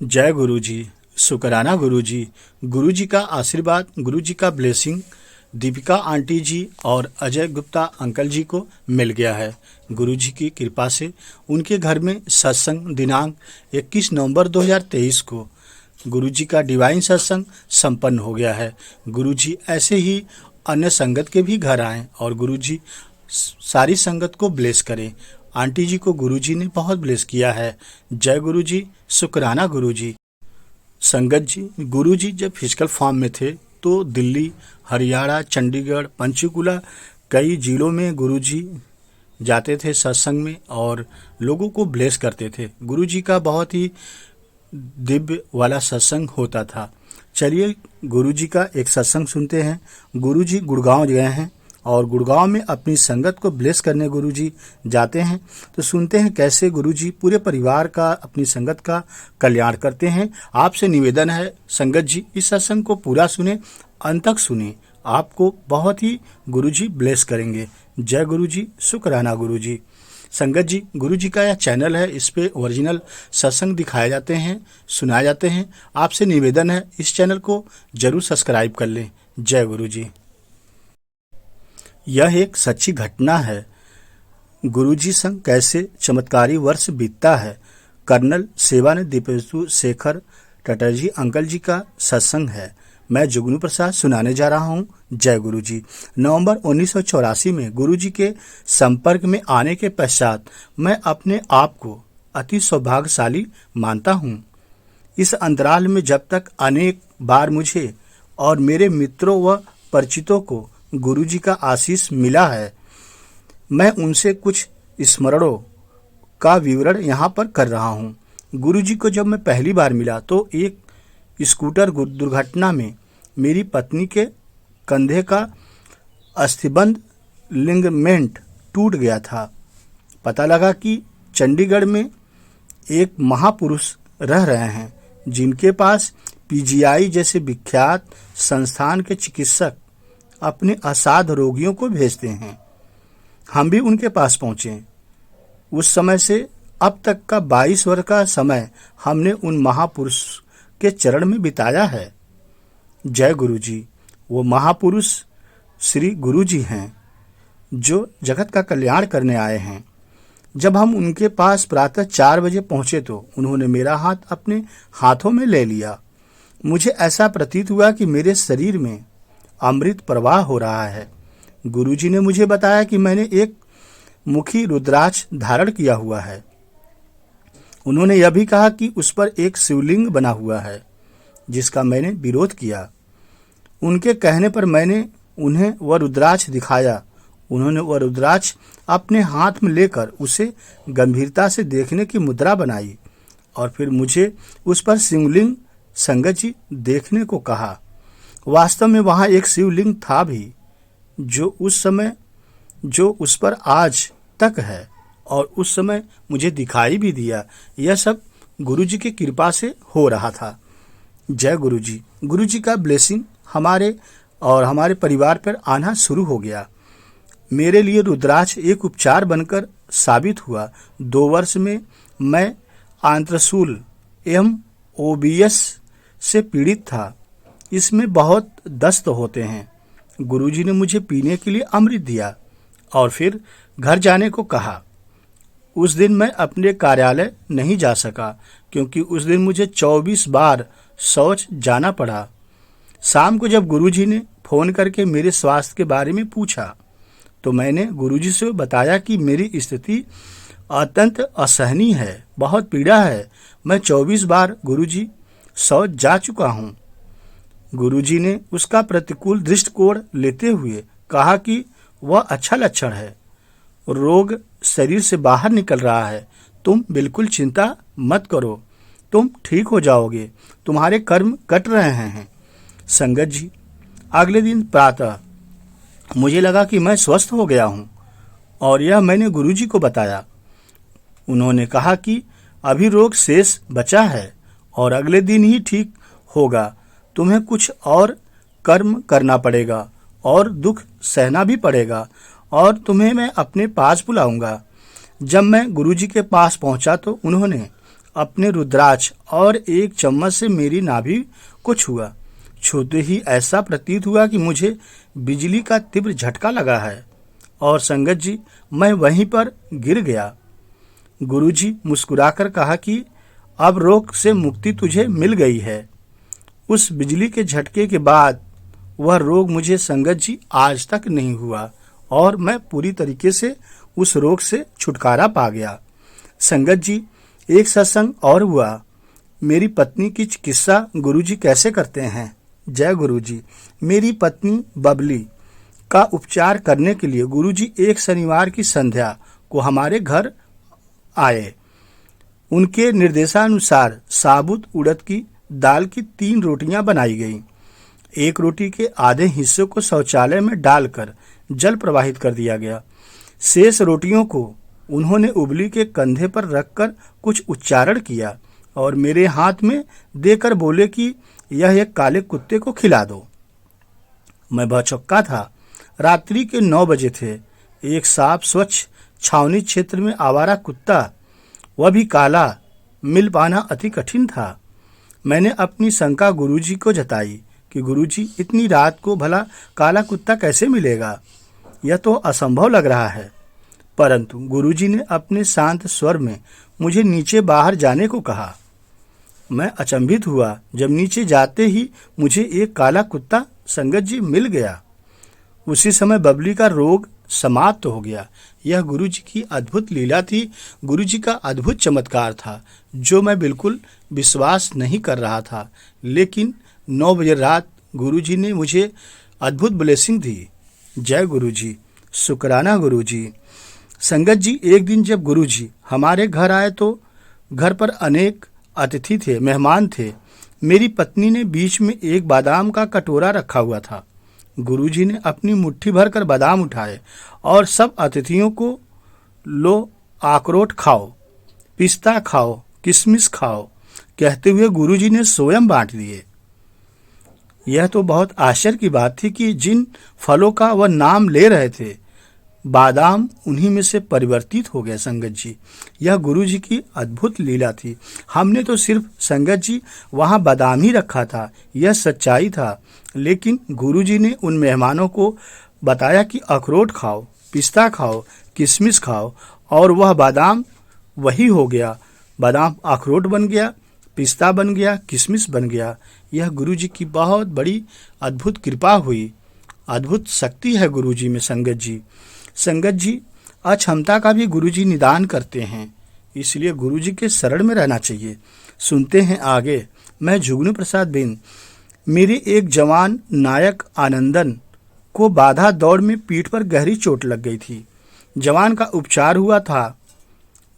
जय गुरु जी। शुक्राना गुरु जी। गुरु जी का आशीर्वाद, गुरु जी का ब्लेसिंग दीपिका आंटी जी और अजय गुप्ता अंकल जी को मिल गया है। गुरु जी की कृपा से उनके घर में सत्संग दिनांक 21 नवंबर 2023 को गुरु जी का डिवाइन सत्संग संपन्न हो गया है। गुरु जी ऐसे ही अन्य संगत के भी घर आएं और गुरु जी सारी संगत को ब्लेस करें। आंटी जी को गुरु जी ने बहुत ब्लेस किया है। जय गुरु जी। शुक्राना गुरु जी। संगत जी, गुरु जी जब फिजिकल फॉर्म में थे तो दिल्ली, हरियाणा, चंडीगढ़, पंचकुला कई जिलों में गुरु जी जाते थे सत्संग में और लोगों को ब्लेस करते थे। गुरु जी का बहुत ही दिव्य वाला सत्संग होता था। चलिए गुरु जी का एक सत्संग सुनते हैं। गुरु जी गुड़गांव गए हैं और गुड़गांव में अपनी संगत को ब्लेस करने गुरु जी जाते हैं। तो सुनते हैं कैसे गुरु जी पूरे परिवार का, अपनी संगत का कल्याण करते हैं। आपसे निवेदन है संगत जी, इस सत्संग को पूरा सुने, अंत तक सुने, आपको बहुत ही गुरु जी ब्लेस करेंगे। जय गुरु जी। शुक्राना गुरु जी। संगत जी, गुरु जी का यह चैनल है, इस पे ओरिजिनल सत्संग दिखाए जाते हैं, सुनाए जाते हैं। आपसे निवेदन है इस चैनल को जरूर सब्सक्राइब कर लें। जय गुरु जी। यह एक सच्ची घटना है। गुरुजी संग कैसे चमत्कारी वर्ष बीतता है। कर्नल सेवानिवृत्त शेखर चटर्जी अंकल जी का सत्संग है। मैं जुगनू प्रसाद सुनाने जा रहा हूँ। जय गुरु जी। नवंबर 1984 में गुरु जी के संपर्क में आने के पश्चात मैं अपने आप को अति सौभाग्यशाली मानता हूँ। इस अंतराल में जब तक अनेक बार मुझे और मेरे मित्रों व परिचितों को गुरु जी का आशीष मिला है, मैं उनसे कुछ स्मरणों का विवरण यहाँ पर कर रहा हूँ। गुरु जी को जब मैं पहली बार मिला तो एक स्कूटर दुर्घटना में मेरी पत्नी के कंधे का अस्थिबंध लिगामेंट टूट गया था। पता लगा कि चंडीगढ़ में एक महापुरुष रह रहे हैं जिनके पास पीजीआई जैसे विख्यात संस्थान के चिकित्सक अपने असाध्य रोगियों को भेजते हैं। हम भी उनके पास पहुंचे। उस समय से अब तक का 22 वर्ष का समय हमने उन महापुरुष के चरण में बिताया है। जय गुरु जी। वो महापुरुष श्री गुरु जी हैं जो जगत का कल्याण करने आए हैं। जब हम उनके पास प्रातः 4 बजे पहुंचे तो उन्होंने मेरा हाथ अपने हाथों में ले लिया। मुझे ऐसा प्रतीत हुआ कि मेरे शरीर में अमृत प्रवाह हो रहा है। गुरुजी ने मुझे बताया कि मैंने एक मुखी रुद्राक्ष धारण किया हुआ है। उन्होंने यह भी कहा कि उस पर एक शिवलिंग बना हुआ है, जिसका मैंने विरोध किया। उनके कहने पर मैंने उन्हें वह रुद्राक्ष दिखाया। उन्होंने वह रुद्राक्ष अपने हाथ में लेकर उसे गंभीरता से देखने की मुद्रा बनाई और फिर मुझे उस पर शिवलिंग संगत जी देखने को कहा। वास्तव में वहां एक शिवलिंग था भी, जो उस पर आज तक है और उस समय मुझे दिखाई भी दिया। यह सब गुरु जी की कृपा से हो रहा था। जय गुरु जी। गुरु जी का ब्लेसिंग हमारे और हमारे परिवार पर आना शुरू हो गया। मेरे लिए रुद्राक्ष एक उपचार बनकर साबित हुआ। 2 वर्ष में मैं आंत्रशूल एवं ओबीएस से पीड़ित था। इसमें बहुत दस्त होते हैं। गुरुजी ने मुझे पीने के लिए अमृत दिया और फिर घर जाने को कहा। उस दिन मैं अपने कार्यालय नहीं जा सका क्योंकि उस दिन मुझे 24 बार शौच जाना पड़ा। शाम को जब गुरुजी ने फोन करके मेरे स्वास्थ्य के बारे में पूछा तो मैंने गुरुजी से बताया कि मेरी स्थिति अत्यंत असहनीय है, बहुत पीड़ा है। मैं 24 बार गुरुजी शौच जा चुका हूँ। गुरुजी ने उसका प्रतिकूल दृष्टिकोण लेते हुए कहा कि वह अच्छा लक्षण है, रोग शरीर से बाहर निकल रहा है, तुम बिल्कुल चिंता मत करो, तुम ठीक हो जाओगे, तुम्हारे कर्म कट रहे हैं। संगत जी, अगले दिन प्रातः मुझे लगा कि मैं स्वस्थ हो गया हूँ और यह मैंने गुरुजी को बताया। उन्होंने कहा कि अभी रोग शेष बचा है और अगले दिन ही ठीक होगा, तुम्हें कुछ और कर्म करना पड़ेगा और दुख सहना भी पड़ेगा और तुम्हें मैं अपने पास बुलाऊंगा। जब मैं गुरुजी के पास पहुंचा तो उन्होंने अपने रुद्राक्ष और एक चम्मच से मेरी नाभि को छुआ। छूते ही ऐसा प्रतीत हुआ कि मुझे बिजली का तीव्र झटका लगा है और संगत जी मैं वहीं पर गिर गया। गुरुजी मुस्कुराकर कहा कि अब रोग से मुक्ति तुझे मिल गई है। उस बिजली के झटके के बाद वह रोग मुझे संगत जी आज तक नहीं हुआ और मैं पूरी तरीके से उस रोग से छुटकारा पा गया। संगत जी एक सत्संग और हुआ। मेरी पत्नी की चिकित्सा गुरुजी कैसे करते हैं? जय गुरुजी। मेरी पत्नी बबली का उपचार करने के लिए गुरुजी एक शनिवार की संध्या को हमारे घर आए। उनके निर्देशानुसार साबुत उड़द की दाल की 3 रोटियां बनाई गईं। एक रोटी के आधे हिस्से को शौचालय में डालकर जल प्रवाहित कर दिया गया। शेष रोटियों को उन्होंने उबली के कंधे पर रखकर कुछ उच्चारण किया और मेरे हाथ में देकर बोले कि यह एक काले कुत्ते को खिला दो। मैं भौचक्का था। रात्रि के 9 बजे थे। एक साफ स्वच्छ छावनी क्षेत्र में आवारा कुत्ता, वह भी काला, मिल पाना अति कठिन था। मैंने अपनी शंका गुरुजी को जताई कि गुरुजी इतनी रात को भला काला कुत्ता कैसे मिलेगा? यह तो असंभव लग रहा है। परंतु गुरुजी ने अपने शांत स्वर में मुझे नीचे बाहर जाने को कहा। मैं अचंभित हुआ जब नीचे जाते ही मुझे एक काला कुत्ता संगत जी मिल गया। उसी समय बबली का रोग समाप्त हो गया। यह गुरुजी की अद्भुत लीला थी, गुरुजी का अद्भुत चमत्कार था जो मैं बिल्कुल विश्वास नहीं कर रहा था। लेकिन 9 बजे रात गुरुजी ने मुझे अद्भुत ब्लेसिंग दी। जय गुरुजी, शुक्राना गुरुजी। संगत जी एक दिन जब गुरुजी हमारे घर आए तो घर पर अनेक अतिथि थे, मेहमान थे। मेरी पत्नी ने बीच में एक बादाम का कटोरा रखा हुआ था। गुरुजी ने अपनी मुट्ठी भर कर बादाम उठाए और सब अतिथियों को लो अखरोट खाओ, पिस्ता खाओ, किशमिश खाओ कहते हुए गुरुजी ने स्वयं बांट दिए। यह तो बहुत आश्चर्य की बात थी कि जिन फलों का वह नाम ले रहे थे बादाम उन्हीं में से परिवर्तित हो गए। संगत जी यह गुरुजी की अद्भुत लीला थी। हमने तो सिर्फ संगत जी वहां बादाम ही रखा था, यह सच्चाई था। लेकिन गुरुजी ने उन मेहमानों को बताया कि अखरोट खाओ, पिस्ता खाओ, किशमिश खाओ और वह बादाम वही हो गया। बादाम अखरोट बन गया, पिस्ता बन गया, किशमिश बन गया। यह गुरुजी की बहुत बड़ी अद्भुत कृपा हुई, अद्भुत शक्ति है गुरुजी में। संगत जी अक्षमता का भी गुरुजी निदान करते हैं, इसलिए गुरुजी के शरण में रहना चाहिए। सुनते हैं आगे। मैं जुगनू प्रसाद बिन। मेरे एक जवान नायक आनंदन को बाधा दौड़ में पीठ पर गहरी चोट लग गई थी। जवान का उपचार हुआ था।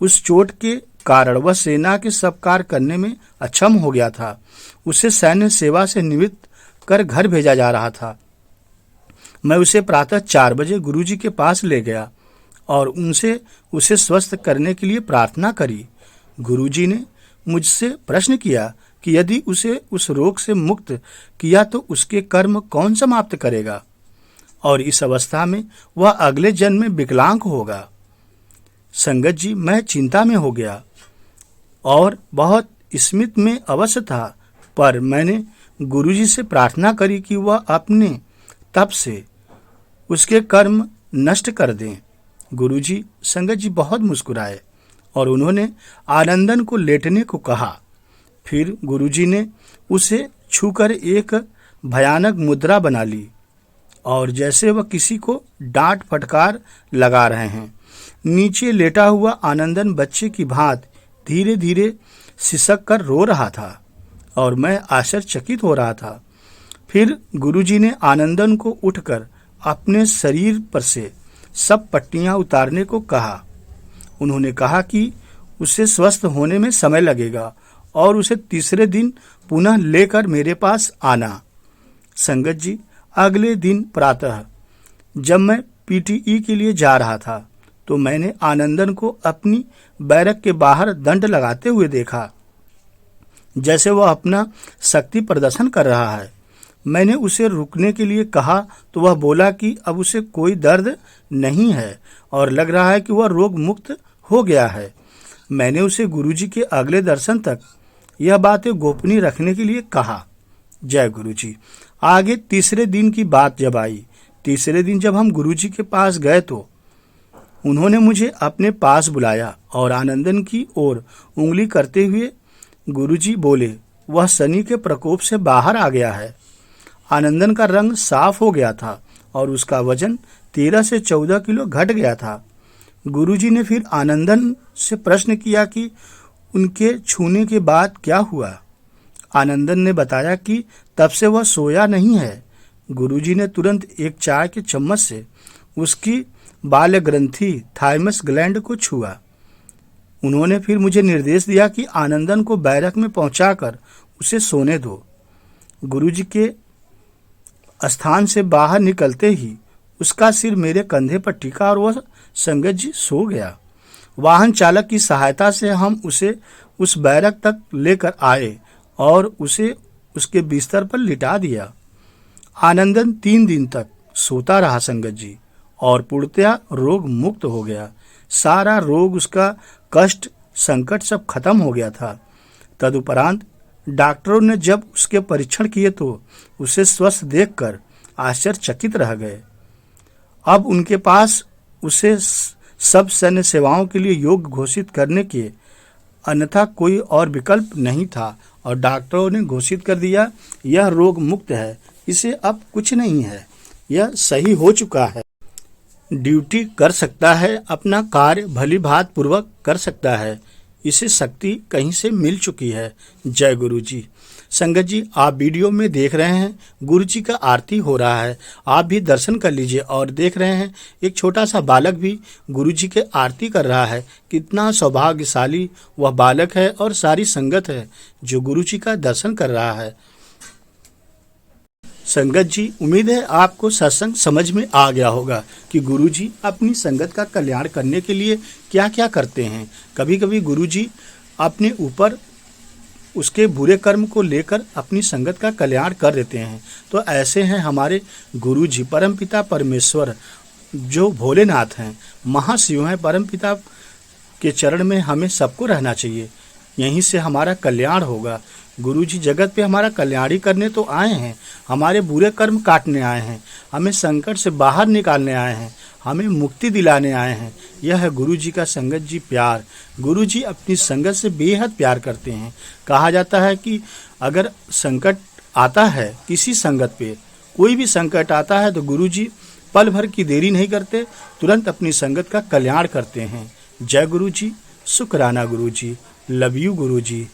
उस चोट के कारण वह सेना के सब कार्य करने में अक्षम हो गया था। उसे सैन्य सेवा से निवृत्त कर घर भेजा जा रहा था। मैं उसे प्रातः 4 बजे गुरुजी के पास ले गया और उनसे उसे स्वस्थ करने के लिए प्रार्थना करी। गुरुजी ने मुझसे प्रश्न किया कि यदि उसे उस रोग से मुक्त किया तो उसके कर्म कौन समाप्त करेगा और इस अवस्था में वह अगले जन्म में विकलांग होगा। संगत जी मैं चिंता में हो गया और बहुत स्मित में अवश्य था, पर मैंने गुरुजी से प्रार्थना करी कि वह अपने तप से उसके कर्म नष्ट कर दें। गुरुजी संगत जी बहुत मुस्कुराए और उन्होंने आनंदन को लेटने को कहा। फिर गुरुजी ने उसे छूकर एक भयानक मुद्रा बना ली और जैसे वह किसी को डांट फटकार लगा रहे हैं। नीचे लेटा हुआ आनंदन बच्चे की भांति धीरे धीरे सिसक कर रो रहा था और मैं आश्चर्यचकित हो रहा था। फिर गुरुजी ने आनंदन को उठकर अपने शरीर पर से सब पट्टियां उतारने को कहा। उन्होंने कहा कि उसे स्वस्थ होने में समय लगेगा और उसे तीसरे दिन पुनः लेकर मेरे पास आना। संगत जी अगले दिन प्रातः जब मैं पीटीई के लिए जा रहा था तो मैंने आनंदन को अपनी बैरक के बाहर दंड लगाते हुए देखा, जैसे वह अपना शक्ति प्रदर्शन कर रहा है। मैंने उसे रुकने के लिए कहा तो वह बोला कि अब उसे कोई दर्द नहीं है और लग रहा है कि वह रोग मुक्त हो गया है। मैंने उसे गुरुजी के अगले दर्शन तक यह बातें गोपनीय रखने के लिए कहा। जय गुरुजी। आगे तीसरे दिन की बात जब आई, तीसरे दिन जब हम गुरुजी के पास गए तो उन्होंने मुझे अपने पास बुलाया और आनंदन की ओर उंगली करते हुए गुरुजी बोले, वह शनि के प्रकोप से बाहर आ गया है। आनंदन का रंग साफ हो गया था और उसका वजन 13 से 14 किलो घट गया था। गुरुजी ने फिर आनंदन से प्रश्न किया कि उनके छूने के बाद क्या हुआ। आनंदन ने बताया कि तब से वह सोया नहीं है। गुरुजी ने तुरंत एक चाय के चम्मच से उसकी बाल्य ग्रंथि थाइमस ग्लैंड को छुआ। उन्होंने फिर मुझे निर्देश दिया कि आनंदन को बैरक में पहुंचाकर उसे सोने दो। गुरुजी के स्थान से बाहर निकलते ही उसका सिर मेरे कंधे पर टिका और वह संगत जी सो गया। वाहन चालक की सहायता से हम उसे उस बैरक तक लेकर आए और उसे उसके बिस्तर पर लिटा दिया। आनंदन 3 दिन तक सोता रहा संगत जी, और पूर्णतया रोग मुक्त हो गया। सारा रोग, उसका कष्ट, संकट सब खत्म हो गया था। तदुपरांत डॉक्टरों ने जब उसके परीक्षण किए तो उसे स्वस्थ देखकर आश्चर्यचकित रह गए। अब उनके पास उसे सब सैन्य सेवाओं के लिए योग्य घोषित करने के अन्यथा कोई और विकल्प नहीं था, और डॉक्टरों ने घोषित कर दिया, यह रोग मुक्त है, इसे अब कुछ नहीं है, यह सही हो चुका है, ड्यूटी कर सकता है, अपना कार्य भली भांति पूर्वक कर सकता है, इसे शक्ति कहीं से मिल चुकी है। जय गुरु जी। संगत जी, आप वीडियो में देख रहे हैं गुरु जी का आरती हो रहा है, आप भी दर्शन कर लीजिए। और देख रहे हैं एक छोटा सा बालक भी गुरु जी के आरती कर रहा है। कितना सौभाग्यशाली वह बालक है और सारी संगत है जो गुरु जी का दर्शन कर रहा है। संगत जी, उम्मीद है आपको सत्संग समझ में आ गया होगा कि गुरुजी अपनी संगत का कल्याण करने के लिए क्या क्या करते हैं। कभी कभी गुरुजी अपने ऊपर उसके बुरे कर्म को लेकर अपनी संगत का कल्याण कर देते हैं। तो ऐसे हैं हमारे गुरुजी, परमपिता परमेश्वर जो भोलेनाथ हैं, महाशिव हैं। परमपिता के चरण में हमें सबको रहना चाहिए, यहीं से हमारा कल्याण होगा। गुरुजी जगत पे हमारा कल्याण ही करने तो आए हैं, हमारे बुरे कर्म काटने आए हैं, हमें संकट से बाहर निकालने आए हैं, हमें मुक्ति दिलाने आए हैं। यह है गुरुजी का संगत जी प्यार। गुरुजी अपनी संगत से बेहद प्यार करते हैं। कहा जाता है कि अगर संकट आता है किसी संगत पे, कोई भी संकट आता है, तो गुरुजी पल भर की देरी नहीं करते, तुरंत अपनी संगत का कल्याण करते हैं। जय गुरुजी, शुक्राना गुरुजी, लव यू गुरुजी।